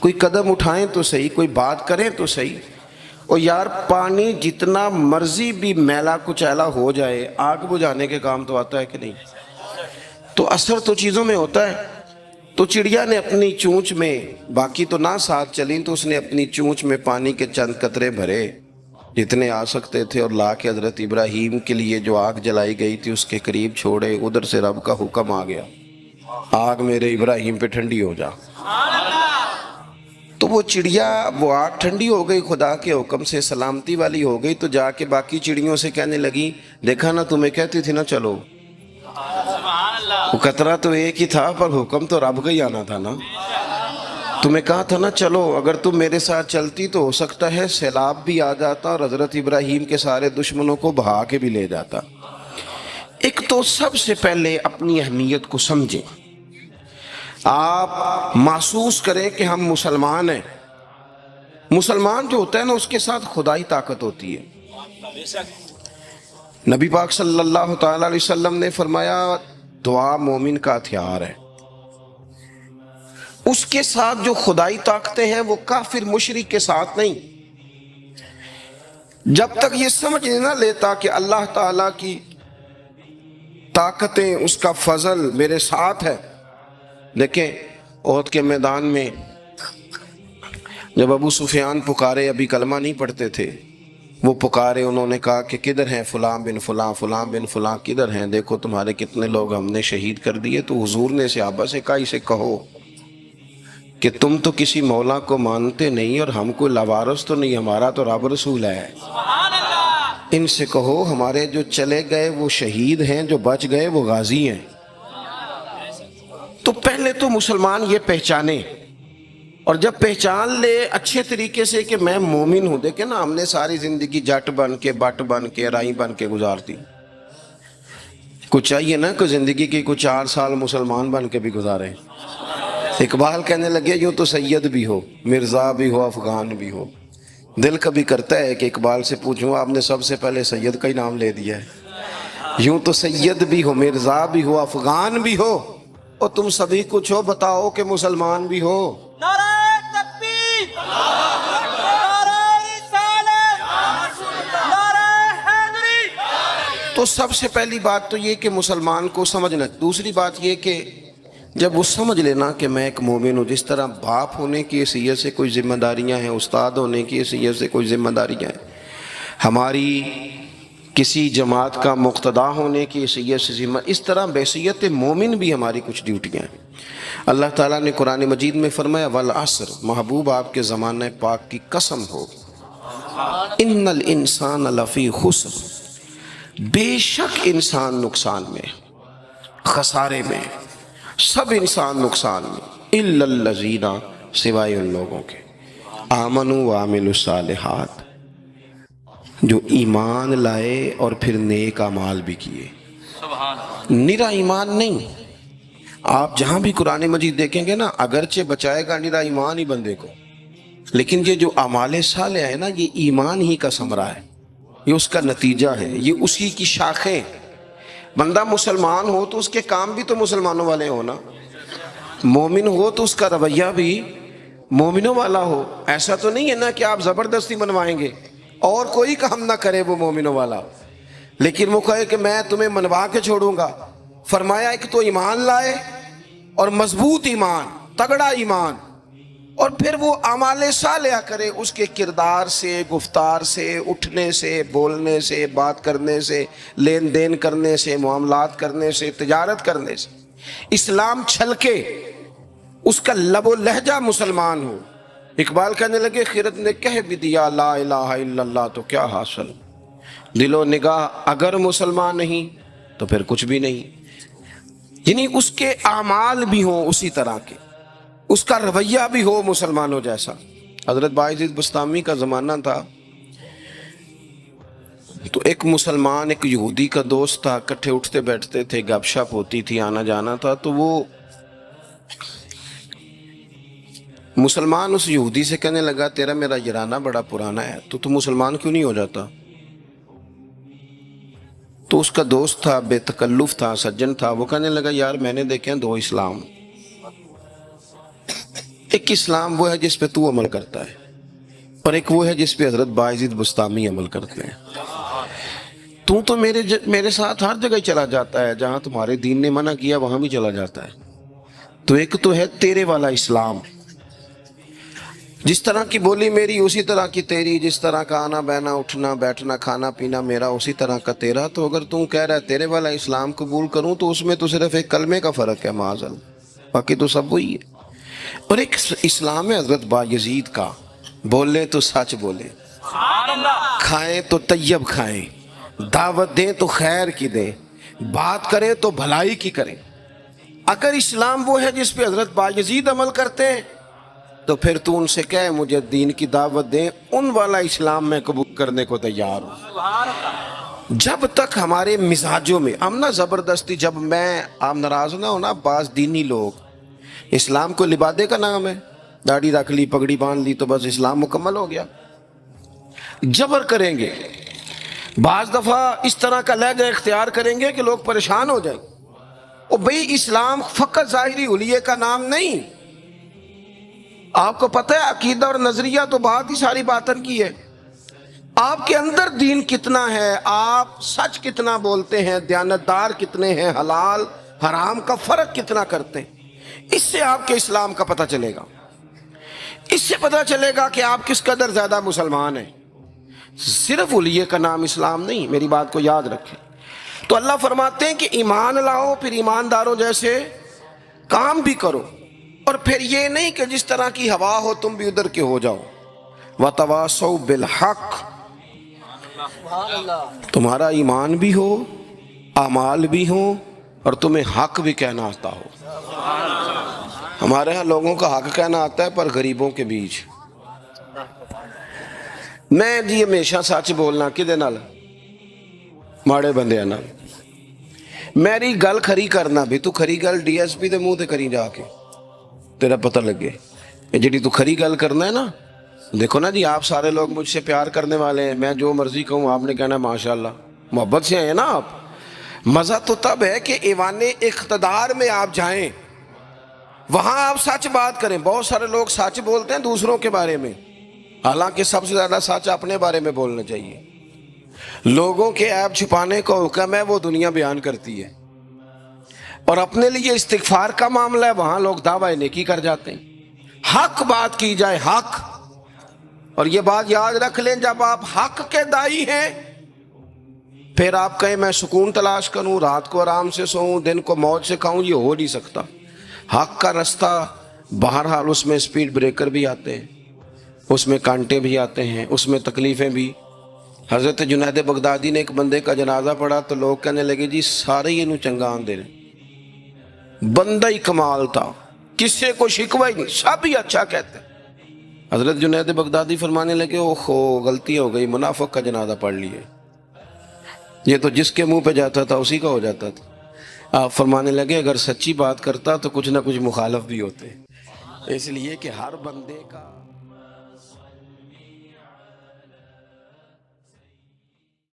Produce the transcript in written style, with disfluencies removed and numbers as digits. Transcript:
کوئی قدم اٹھائیں تو صحیح، کوئی بات کریں تو صحیح۔ اور یار پانی جتنا مرضی بھی میلا کچیلا ہو جائے، آگ بجھانے کے کام تو آتا ہے کہ نہیں؟ تو اثر تو چیزوں میں ہوتا ہے۔ تو چڑیا نے اپنی چونچ میں، باقی تو نہ ساتھ چلیں، تو اس نے اپنی چونچ میں پانی کے چند قطرے بھرے جتنے آ سکتے تھے، اور لا کے حضرت ابراہیم کے لیے جو آگ جلائی گئی تھی اس کے قریب چھوڑے۔ ادھر سے رب کا حکم آ گیا، آگ میرے ابراہیم پہ ٹھنڈی ہو جا۔ تو وہ چڑیا، وہ آگ ٹھنڈی ہو گئی، خدا کے حکم سے سلامتی والی ہو گئی۔ تو جا کے باقی چڑیوں سے کہنے لگی، دیکھا نا تمہیں کہتی تھی نا چلو، وہ قطرہ تو ایک ہی تھا پر حکم تو رب کا ہی آنا تھا نا، تمہیں کہا تھا نا چلو، اگر تم میرے ساتھ چلتی تو ہو سکتا ہے سیلاب بھی آ جاتا اور حضرت ابراہیم کے سارے دشمنوں کو بہا کے بھی لے جاتا۔ ایک تو سب سے پہلے اپنی اہمیت کو سمجھیں، آپ محسوس کریں کہ ہم مسلمان ہیں۔ مسلمان جو ہوتا ہے نا اس کے ساتھ خدائی طاقت ہوتی ہے۔ نبی پاک صلی اللہ تعالی علیہ وسلم نے فرمایا دعا مومن کا ہتھیار ہے۔ اس کے ساتھ جو خدائی طاقتیں ہیں وہ کافر مشرک کے ساتھ نہیں۔ جب تک یہ سمجھ نہ لیتا کہ اللہ تعالیٰ کی طاقتیں، اس کا فضل میرے ساتھ ہے۔ دیکھیں احد کے میدان میں جب ابو سفیان پکارے، ابھی کلمہ نہیں پڑھتے تھے، وہ پکارے، انہوں نے کہا کہ کدھر ہیں فلاں بن فلاں، فلاں بن فلاں کدھر ہیں، دیکھو تمہارے کتنے لوگ ہم نے شہید کر دیے۔ تو حضور نے صحابہ سے کہا اسے کہو کہ تم تو کسی مولا کو مانتے نہیں اور ہم کوئی لاوارث تو نہیں، ہمارا تو رب رسول ہے۔ ان سے کہو ہمارے جو چلے گئے وہ شہید ہیں، جو بچ گئے وہ غازی ہیں۔ تو پہلے تو مسلمان یہ پہچانے، اور جب پہچان لے اچھے طریقے سے کہ میں مومن ہوں۔ دیکھیں نا ہم نے ساری زندگی جٹ بن کے، بٹ بن کے، رائی بن کے گزار دی۔ کچھ چاہیے نا کہ زندگی کی کچھ 4 سال مسلمان بن کے بھی گزارے۔ اقبال کہنے لگے یوں تو سید بھی ہو، مرزا بھی ہو، افغان بھی ہو۔ دل کبھی کرتا ہے کہ اقبال سے پوچھوں آپ نے سب سے پہلے سید کا ہی نام لے دیا ہے۔ یوں تو سید بھی ہو، مرزا بھی ہو، افغان بھی ہو، اور تم سبھی کچھ ہو، بتاؤ کہ مسلمان بھی ہو۔ نعرہ تکبیر، نعرہ رسالت، نعرہ حیدری۔ تو سب سے پہلی بات تو یہ کہ مسلمان کو سمجھنا۔ دوسری بات یہ کہ جب وہ سمجھ لینا کہ میں ایک مومن ہوں، جس طرح باپ ہونے کی حیثیت سے کوئی ذمہ داریاں ہیں، استاد ہونے کی حیثیت سے کوئی ذمہ داریاں ہیں، ہماری کسی جماعت کا مقتدا ہونے کی حیثیت سے ذمہ، اس طرح بحیثیت مومن بھی ہماری کچھ ڈیوٹیاں ہیں۔ اللہ تعالیٰ نے قرآن مجید میں فرمایا والعصر، محبوب آپ کے زمانہ پاک کی قسم ہو، ان الانسان لفی خسر، بے شک انسان نقصان میں، خسارے میں، سب انسان نقصان میں، الا الذین، سوائے ان لوگوں کے، آمنوا وعملوا الصالحات، جو ایمان لائے اور پھر نیک اعمال بھی کیے۔ نرا ایمان نہیں، آپ جہاں بھی قرآن مجید دیکھیں گے نا، اگرچہ بچائے گا نرا ایمان ہی بندے کو، لیکن یہ جو اعمال صالح ہے نا، یہ ایمان ہی کا ثمرہ ہے، یہ اس کا نتیجہ ہے، یہ اسی کی شاخیں۔ بندہ مسلمان ہو تو اس کے کام بھی تو مسلمانوں والے ہو نا، مومن ہو تو اس کا رویہ بھی مومنوں والا ہو۔ ایسا تو نہیں ہے نا کہ آپ زبردستی منوائیں گے اور کوئی کام نہ کرے وہ مومنوں والا، لیکن وہ کہے کہ میں تمہیں منوا کے چھوڑوں گا۔ فرمایا ایک تو ایمان لائے، اور مضبوط ایمان، تگڑا ایمان، اور پھر وہ اعمال صالحہ کرے، اس کے کردار سے، گفتار سے، اٹھنے سے، بولنے سے، بات کرنے سے، لین دین کرنے سے، معاملات کرنے سے، تجارت کرنے سے اسلام چھلکے، اس کا لب و لہجہ مسلمان ہو۔ اقبال کہنے لگے خرد نے کہہ بھی دیا لا الہ الا اللہ تو کیا حاصل، دل و نگاہ اگر مسلمان نہیں تو پھر کچھ بھی نہیں۔ یعنی اس کے اعمال بھی ہوں اسی طرح کے، اس کا رویہ بھی ہو مسلمانوں جیسا۔ حضرت باعزید بستامی کا زمانہ تھا، تو ایک مسلمان ایک یہودی کا دوست تھا، اکٹھے اٹھتے بیٹھتے تھے، گپ شپ ہوتی تھی، آنا جانا تھا۔ تو وہ مسلمان اس یہودی سے کہنے لگا تیرا میرا یارانہ بڑا پرانا ہے، تو مسلمان کیوں نہیں ہو جاتا؟ تو اس کا دوست تھا، بے تکلف تھا، سجن تھا، وہ کہنے لگا یار میں نے دیکھے ہیں 2 اسلام، ایک اسلام وہ ہے جس پہ تو عمل کرتا ہے، اور ایک وہ ہے جس پہ حضرت باعزید بستامی عمل کرتے ہیں۔ تو میرے ساتھ ہر جگہ چلا جاتا ہے، جہاں تمہارے دین نے منع کیا وہاں بھی چلا جاتا ہے۔ تو ایک تو ہے تیرے والا اسلام، جس طرح کی بولی میری اسی طرح کی تیری، جس طرح کا آنا بہنا اٹھنا بیٹھنا کھانا پینا میرا اسی طرح کا تیرا۔ تو اگر تم کہہ رہا ہے تیرے والا اسلام قبول کروں تو اس میں تو صرف ایک کلمے کا فرق ہے معاذ اللہ، باقی تو سب وہی ہے۔ اور ایک اسلام ہے حضرت بایزید کا، بولے تو سچ بولے، کھائیں تو طیب کھائیں، دعوت دیں تو خیر کی دیں، بات کریں تو بھلائی کی کریں۔ اگر اسلام وہ ہے جس پہ حضرت بایزید عمل کرتے ہیں تو پھر تو ان سے کہے مجھے دین کی دعوت دیں، ان والا اسلام میں قبول کرنے کو تیار ہوں۔ جب تک ہمارے مزاجوں میں ہم نہ زبردستی، جب آپ ناراض نہ ہونا، بعض دینی لوگ اسلام کو لبادے کا نام ہے، داڑھی رکھ لی پگڑی باندھ لی تو بس اسلام مکمل ہو گیا، جبر کریں گے، بعض دفعہ اس طرح کا لہجہ اختیار کریں گے کہ لوگ پریشان ہو جائیں۔ اور بھئی اسلام فقط ظاہری حلیے کا نام نہیں، آپ کو پتہ ہے عقیدہ اور نظریہ تو بات ہی ساری باطن کی ہے، آپ کے اندر دین کتنا ہے، آپ سچ کتنا بولتے ہیں، دیانتدار کتنے ہیں، حلال حرام کا فرق کتنا کرتے ہیں، اس سے آپ کے اسلام کا پتہ چلے گا۔ اس سے پتہ چلے گا کہ آپ کس قدر زیادہ مسلمان ہیں۔ صرف حلیے کا نام اسلام نہیں، میری بات کو یاد رکھیں۔ تو اللہ فرماتے ہیں کہ ایمان لاؤ، پھر ایمانداروں جیسے کام بھی کرو، اور پھر یہ نہیں کہ جس طرح کی ہوا ہو تم بھی ادھر کے ہو جاؤ۔ وَتَوَاصَوْا بِالْحَقِّ، تمہارا ایمان بھی ہو، اعمال بھی ہوں، اور تمہیں حق بھی کہنا آتا ہو۔ ہمارے ہاں لوگوں کا حق کہنا آتا ہے پر غریبوں کے بیچ میں جی ہمیشہ سچ بولنا کدے نال، ماڑے بندے نال، میری گل کھری کرنا بھی، تو کھری گل ڈی ایس پی دے منہ تے کری جا کے، تیرا پتہ لگے یہ جڑی تو کھری گل کرنا ہے نا۔ دیکھو نا جی، آپ سارے لوگ مجھ سے پیار کرنے والے ہیں، میں جو مرضی کہوں آپ نے کہنا ماشاءاللہ، محبت سے ہیں نا آپ۔ مزہ تو تب ہے کہ ایوان اقتدار میں آپ جائیں، وہاں آپ سچ بات کریں۔ بہت سارے لوگ سچ بولتے ہیں دوسروں کے بارے میں، حالانکہ سب سے زیادہ سچ اپنے بارے میں بولنا چاہیے۔ لوگوں کے عیب چھپانے کا حکم ہے، وہ دنیا بیان کرتی ہے، اور اپنے لیے استغفار کا معاملہ ہے، وہاں لوگ دعویٰ نیکی کر جاتے ہیں۔ حق بات کی جائے، حق، اور یہ بات یاد رکھ لیں، جب آپ حق کے دائی ہیں پھر آپ کہیں میں سکون تلاش کروں، رات کو آرام سے سوؤں، دن کو موج سے کھاؤں، یہ ہو نہیں سکتا۔ حق کا رستہ بہرحال اس میں سپیڈ بریکر بھی آتے ہیں، اس میں کانٹے بھی آتے ہیں، اس میں تکلیفیں بھی۔ حضرت جنید بغدادی نے ایک بندے کا جنازہ پڑھا تو لوگ کہنے لگے جی سارے ہی انہوں چنگا آندے رہے، بندہ ہی کمال تھا، کسے کو شکوہ ہی نہیں، سب ہی اچھا کہتے ہیں۔ حضرت جنید بغدادی فرمانے لگے اوہو غلطی ہو گئی، منافق کا جنازہ پڑھ لیے، یہ تو جس کے منہ پہ جاتا تھا اسی کا ہو جاتا تھا۔ آپ فرمانے لگے اگر سچی بات کرتا تو کچھ نہ کچھ مخالف بھی ہوتے، اس لیے کہ ہر بندے کا